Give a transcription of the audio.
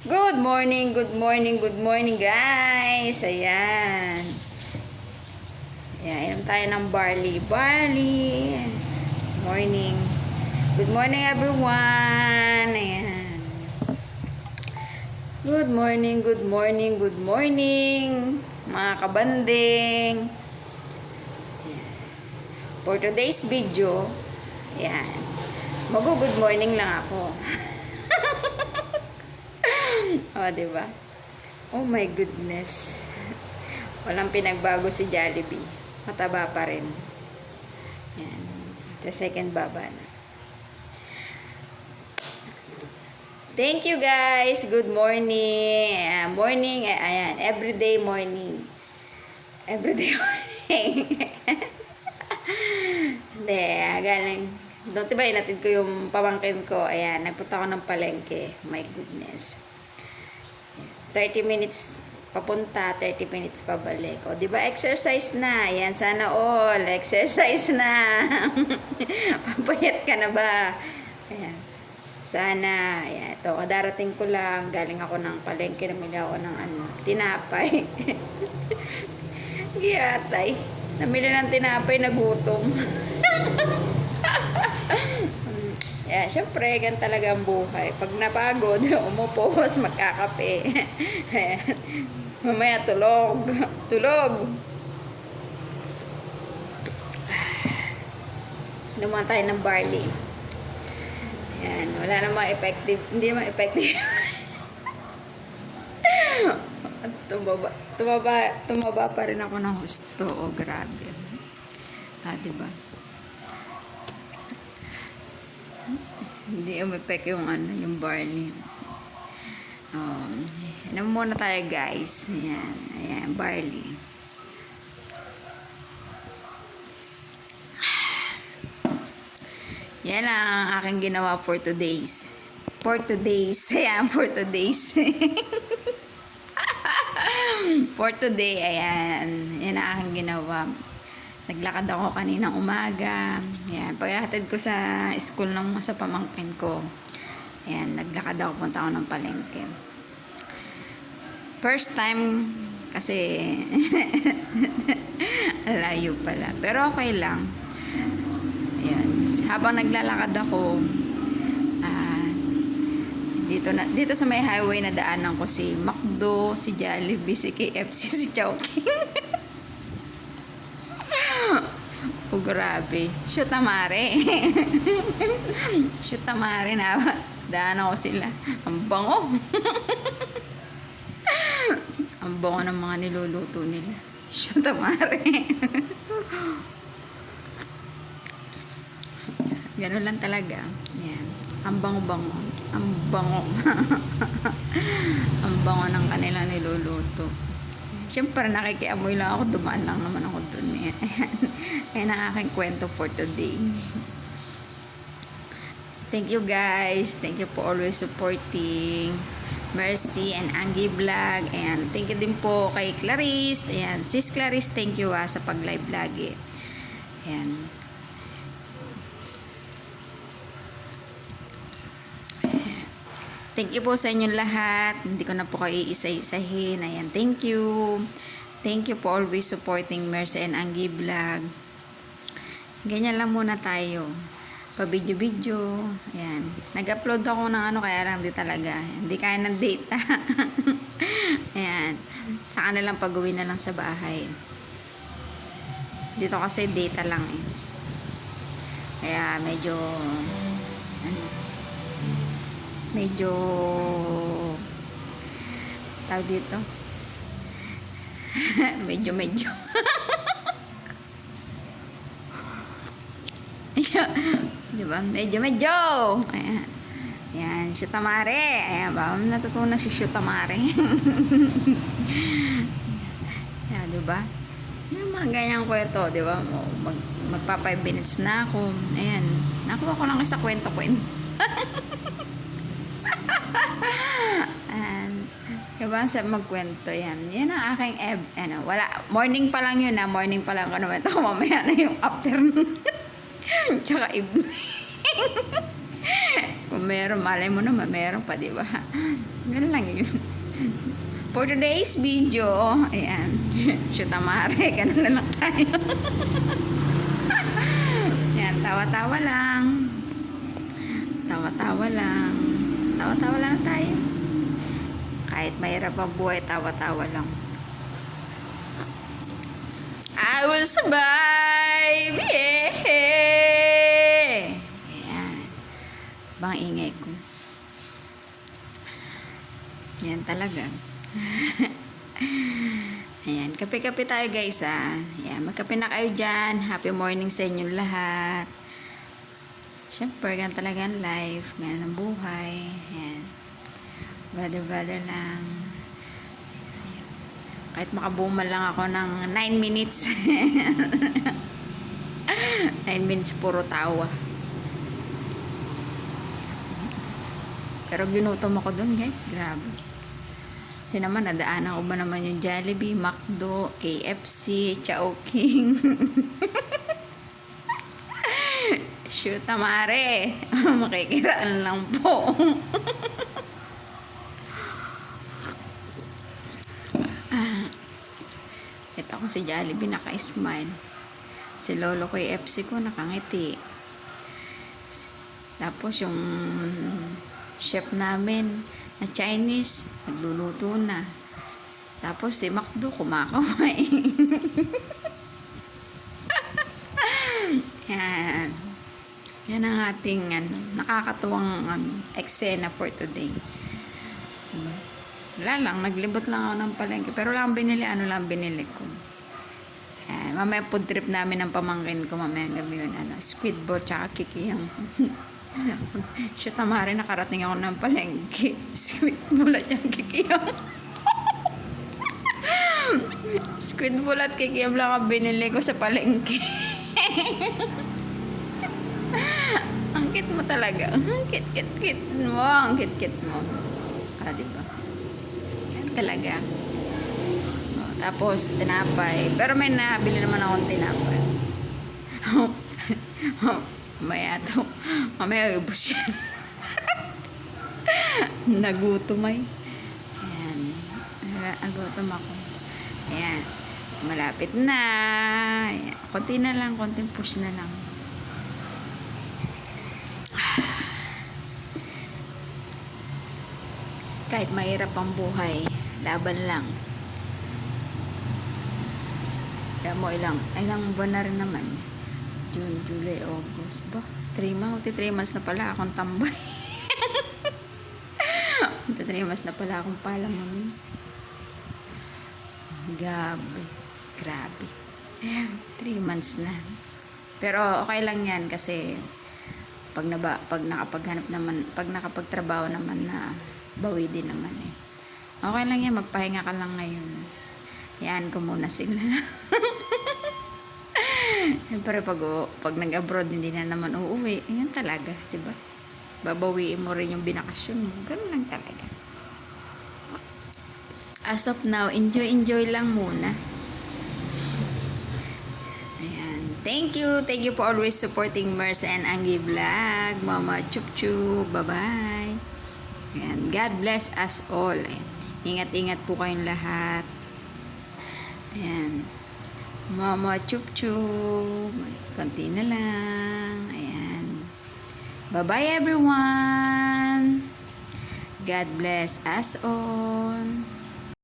Good morning, good morning, good morning guys. Ayan. Ayan, inom tayo ng barley. Barley. Morning. Good morning everyone. Ayan. Good morning, good morning, good morning. Mga kabanding. For today's video, ayan. Mag-good morning lang ako. Oh, diba? Oh my goodness. Walang pinagbago si Jollibee. Mataba pa rin. Yan. Sa second baba na. Thank you guys. Good morning. Morning. Ayan. Everyday morning. Everyday morning. Hindi. Galing. Doon diba inatid ko yung pamangkin ko. Ayan. Nagpunta ako ng palengke. My goodness. 30 minutes papunta, 30 minutes pabalik. O, di ba exercise na? Yan, sana all. Exercise na. Papayat ka na ba? Ayan. Sana. Ayan, ito, kadarating ko lang. Galing ako ng palengke, namili ako ng tinapay. Giyatay. Namili ng tinapay, nagutom. Yeah, syempre, gan talaga ang buhay. Pag napagod, umupo, magkakape. Mamaya tulog. Tulog. Naman tayo ng barley. Yan, wala namang effective. Hindi naman effective. Tumaba pa rin ako ng husto. Oh, grabe. Diba? Hindi umepek yung yung barley. Inom muna tayo guys. Ayan, ayan, barley. Yan ang aking ginawa for today's. For today's. Ayan, for today's. For today, ayan. Yan ang aking ginawa. Naglakad ako kaninang umaga. Ayan, paghatid ko sa school ng sa pamangkin ko. Ayan, naglakad ako, punta ako ng palengke. First time kasi layo pala. Pero okay lang. Ayan, habang naglalakad ako, dito sa may highway na daanan ko si McDo, si Jollibee, si KFC, si Chowking. Oh, grabe. Shoot amare. Shoot amare na. Daan ako sila. Ang bango. Ang bango ng mga niluluto nila. Shoot amare. Ganun lang talaga. Yan. Ang bango-bango. Ang bango. Ang bango ng kanilang niluluto. Siyempre, nakikiamoy lang ako. Dumaan lang naman ako dun. Ayan ang aking kwento for today. Thank you guys. Thank you for always supporting Mercy and Angie Vlog. And thank you din po kay Clarice. Ayan, sis Clarice, thank you sa pag-live lagi. Ayan. Thank you po sa inyong lahat. Hindi ko na po kayo isa-isahin. Ayan, thank you. Thank you for always supporting Mercy and Angie Vlog. Ganyan lang muna tayo. Pa-video-video. Ayan. Nag-upload ako ng kaya lang di talaga. Hindi kaya ng data. Ayan. Sa kanilang pag-uwi na lang sa bahay. Dito kasi data lang eh. Kaya medyo tawag dito medyo diba? Medyo ayan, ayan, Shutamare, ayan ba? Natutunan si Shutamare. Ayan, diba? Yung mga ganyang kwento, diba? Magpa 5 minutes na ako. Ayan, nakuha ko lang sa kwento. Diba, sa magkwento yan. Yan ang aking wala, morning pa lang yun morning pa lang ko naman ito. Mamaya na yung afternoon. Tsaka evening. Kung meron, malay mo naman, meron pa, diba? Ganun lang yun. For today's video, ayan, shoot amare, ganun na lang tayo. Ayan, tawa-tawa lang. Tawa-tawa lang. Tawa-tawa lang tayo. Kahit mahirap ang buhay, tawa-tawa lang. I will survive! Yeah! Ayan. Bang ingay ko. Yan talaga. Ayan, kape-kape tayo guys Ayan, magkape na kayo dyan. Happy morning sa inyong lahat. Siyempre, ganun talaga ang life. Ganun ang buhay. Ayan. Brother lang. Kahit makabumal lang ako ng 9 minutes. 9 minutes puro tawa. Pero ginutom ako dun guys. Grabe. Kasi naman, nadaanan ko ba naman yung Jollibee, McDo, KFC, Chowking. Shoot, amare. Makikiraan lang po. Ito ko si Jollibee, naka-smile. Si Lolo KFC ko, nakangiti. Tapos yung chef namin, na Chinese, nagluluto na. Tapos si McDo kumakaway. Yan. Yan ang ating nakakatuwang eksena for today. Wala lang, naglibot lang ako ng palengke. Pero wala akong binili, binili ko. Yan. Mamaya food trip namin ng pamangkin ko, mamaya gabi yun, squid ball, tsaka kikiyang. Shoot, amare, nakarating ako ng palengke. Squid ball at yung kikiyam. Squid ball at kikiyam lang ang binili ko sa palengke. Ang cute mo talaga. Ang cute mo. Ang cute mo. Diba? Yan talaga. Tapos, tinapay. Pero may nabili naman akong tinapay. Mamaya ubos yan. Nagutom ay. Ayan. Nagutom ako. Ayan. Malapit na. Ayan. Konti na lang. Konting push na lang. Kahit mahirap ang buhay, laban lang. Kaya mo ilang buwan na rin naman. June, July, August ba? 3 months na pala akong tambay. 3 months na pala akong palamunin. Grabe. 3 months na. Pero okay lang yan kasi pag nakapagtrabaho naman na bawi din naman eh. Okay lang yan, magpahinga ka lang ngayon. Yan ko muna sila. Siyempre pag nag-abroad hindi na naman uuwi, yan talaga, diba? Babawiin mo rin yung binakasyon mo. Ganun lang talaga. As of now, enjoy lang muna. Ayan. Thank you for always supporting Mers and Angie Vlog. Mama Chup Chup. Bye-bye. Ayan. God bless us all. Ingat-ingat po kayong lahat. Ayan. Mama Chup Chup. Konti na lang. Ayan. Bye-bye everyone. God bless us all.